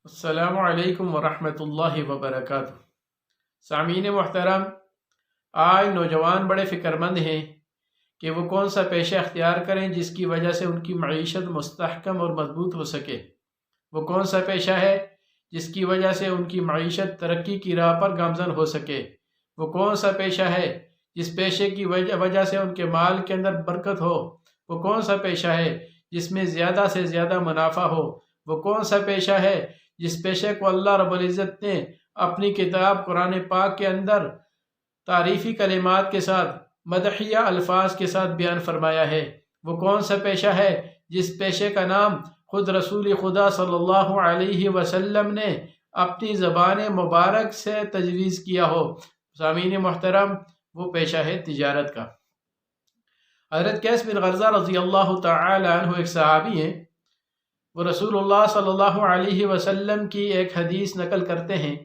السلام علیکم ورحمۃ اللہ وبرکاتہ۔ سامعین محترم، آج نوجوان بڑے فکر مند ہیں کہ وہ کون سا پیشہ اختیار کریں جس کی وجہ سے ان کی معیشت مستحکم اور مضبوط ہو سکے۔ وہ کون سا پیشہ ہے جس کی وجہ سے ان کی معیشت ترقی کی راہ پر گامزن ہو سکے۔ وہ کون سا پیشہ ہے جس پیشے کی وجہ سے ان کے مال کے اندر برکت ہو۔ وہ کون سا پیشہ ہے جس میں زیادہ سے زیادہ منافع ہو۔ وہ کون سا پیشہ ہے جس پیشے کو اللہ رب العزت نے اپنی کتاب قرآن پاک کے اندر تعریفی کلمات کے ساتھ، مدحیہ الفاظ کے ساتھ بیان فرمایا ہے۔ وہ کون سا پیشہ ہے جس پیشے کا نام خود رسول خدا صلی اللہ علیہ وسلم نے اپنی زبان مبارک سے تجویز کیا ہو۔ سامعین محترم، وہ پیشہ ہے تجارت کا۔ حضرت قیس بن غرزہ رضی اللہ تعالی عنہ ایک صحابی ہیں۔ وہ رسول اللہ صلی اللہ علیہ وسلم کی ایک حدیث نقل کرتے ہیں۔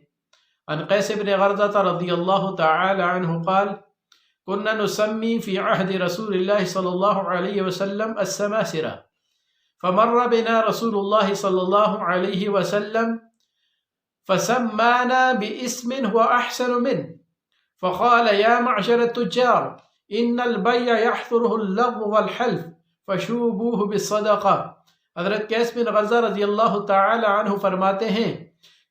عن قیس بن غرزہ رضی اللہ تعالی عنہ قال كنا نسمي في عهد رسول الله صلى الله عليه وسلم السماسرة فمر بنا رسول الله صلى الله عليه وسلم فسمانا باسم هو أحسن منه فقال يا معشر التجار إن البيع يحضره اللغو والحلف فشوبوه بالصدقة۔ حضرت قیس بن غرزہ رضی اللہ تعالی عنہ فرماتے ہیں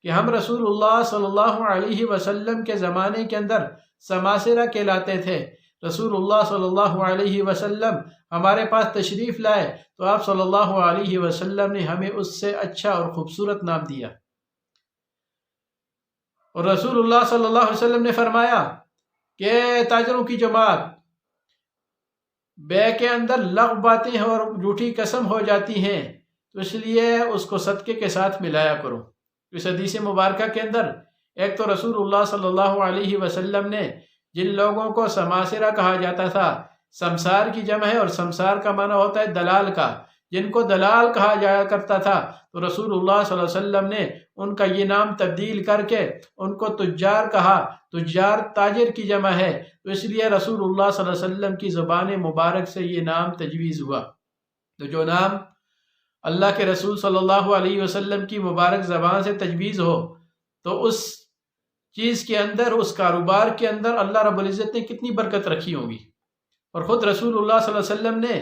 کہ ہم رسول اللہ صلی اللہ علیہ وسلم کے زمانے کے اندر سماسرہ کہلاتے تھے۔ رسول اللہ صلی اللہ علیہ وسلم ہمارے پاس تشریف لائے تو آپ صلی اللہ علیہ وسلم نے ہمیں اس سے اچھا اور خوبصورت نام دیا، اور رسول اللہ صلی اللہ علیہ وسلم نے فرمایا کہ تاجروں کی جماعت بے کے اندر لغو باتیں اور جھوٹی قسم ہو جاتی ہیں، تو اس لیے اس کو صدقے کے ساتھ ملایا کرو۔ اس حدیث مبارکہ کے اندر ایک تو رسول اللہ صلی اللہ علیہ وسلم نے جن لوگوں کو سماسرہ کہا جاتا تھا، سمسار کی جمع ہے اور سمسار کا معنی ہوتا ہے دلال کا، جن کو دلال کہا جایا کرتا تھا، تو رسول اللہ صلی اللہ علیہ وسلم نے ان کا یہ نام تبدیل کر کے ان کو تجار کہا۔ تجار تاجر کی جمع ہے، تو اس لیے رسول اللہ صلی اللہ علیہ وسلم کی زبان مبارک سے یہ نام تجویز ہوا۔ تو جو نام اللہ کے رسول صلی اللہ علیہ وسلم کی مبارک زبان سے تجویز ہو، تو اس چیز کے اندر، اس کاروبار کے اندر اللہ رب العزت نے کتنی برکت رکھی ہوگی۔ اور خود رسول اللہ صلی اللہ علیہ وسلم نے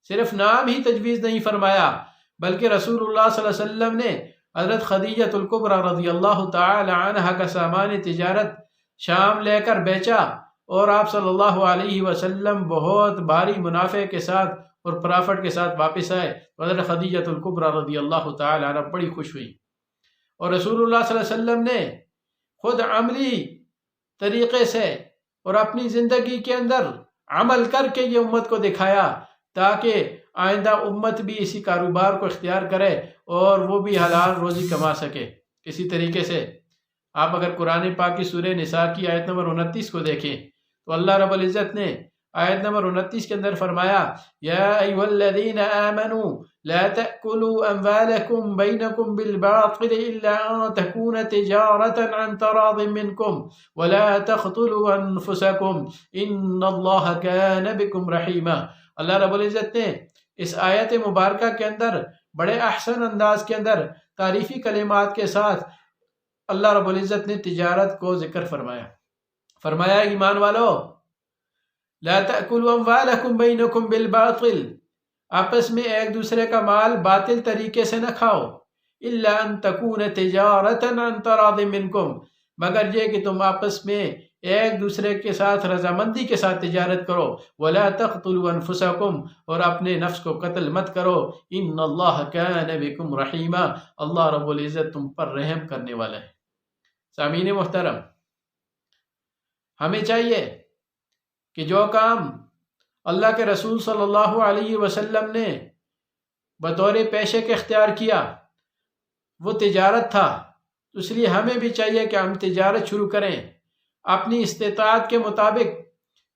صرف نام ہی تجویز نہیں فرمایا، بلکہ رسول اللہ صلی اللہ علیہ وسلم نے حضرت خدیجہ الکبریٰ رضی اللہ تعالی عنہا کا سامان تجارت شام لے کر بیچا، اور آپ صلی اللہ علیہ وسلم بہت بھاری منافع کے ساتھ اور پرافٹ کے ساتھ واپس آئے۔ حضرت خدیجہ الکبریٰ رضی اللہ تعالی عنہ بڑی خوش ہوئی، اور رسول اللہ صلی اللہ علیہ وسلم نے خود عملی طریقے سے اور اپنی زندگی کے اندر عمل کر کے یہ امت کو دکھایا، تاکہ آئندہ امت بھی اسی کاروبار کو اختیار کرے اور وہ بھی حلال روزی کما سکے۔ کسی طریقے سے آپ اگر قرآن پاک کی سورہ نساء کی آیت نمبر 29 کو دیکھیں تو اللہ رب العزت نے آیت نمبر 29 کے اندر فرمایا، یا ایھا الذین آمنوا لا تأکلوا اموالکم بینکم بالباطل الا ان تکون تجارۃ عن تراض منکم ولا تقتلوا انفسکم ان اللہ کان بکم رحیما۔ اللہ رب العزت نے اس آیت مبارکہ کے اندر بڑے احسن انداز کے اندر تعریفی کلمات کے ساتھ اللہ رب العزت نے تجارت کو ذکر فرمایا۔ فرمایا ایمان والو، لا تأکلوا اموالکم بینکم بالباطل، آپس میں ایک دوسرے کا مال باطل طریقے سے نہ کھاؤ، الا ان تکون تجارۃ عن تراض منکم، مگر یہ کہ تم آپس میں ایک دوسرے کے ساتھ رضامندی کے ساتھ تجارت کرو، ولا تقتلوا انفسکم، اور اپنے نفس کو قتل مت کرو، ان اللہ کان بکم رحیما، اللہ رب العزت تم پر رحم کرنے والا ہے۔ سامعین محترم، ہمیں چاہیے کہ جو کام اللہ کے رسول صلی اللہ علیہ وسلم نے بطور پیشے کے اختیار کیا وہ تجارت تھا، تو اس لیے ہمیں بھی چاہیے کہ ہم تجارت شروع کریں۔ اپنی استطاعت کے مطابق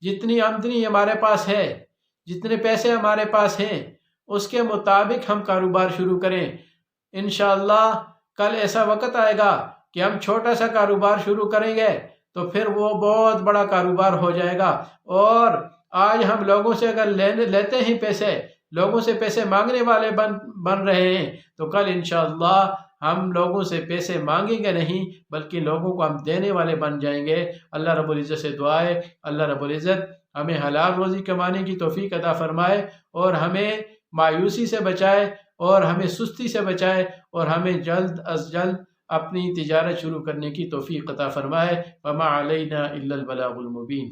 جتنی آمدنی ہمارے پاس ہے، جتنے پیسے ہمارے پاس ہیں، اس کے مطابق ہم کاروبار شروع کریں۔ انشاءاللہ کل ایسا وقت آئے گا کہ ہم چھوٹا سا کاروبار شروع کریں گے تو پھر وہ بہت بڑا کاروبار ہو جائے گا، اور آج ہم لوگوں سے اگر لیتے ہیں پیسے، لوگوں سے پیسے مانگنے والے بن رہے ہیں، تو کل انشاءاللہ ہم لوگوں سے پیسے مانگیں گے نہیں بلکہ لوگوں کو ہم دینے والے بن جائیں گے۔ اللہ رب العزت سے دعا ہے اللہ رب العزت ہمیں حلال روزی کمانے کی توفیق عطا فرمائے اور ہمیں مایوسی سے بچائے اور ہمیں سستی سے بچائے اور ہمیں جلد از جلد اپنی تجارت شروع کرنے کی توفیق عطا فرمائے۔ وما علینا الا البلاغ المبین۔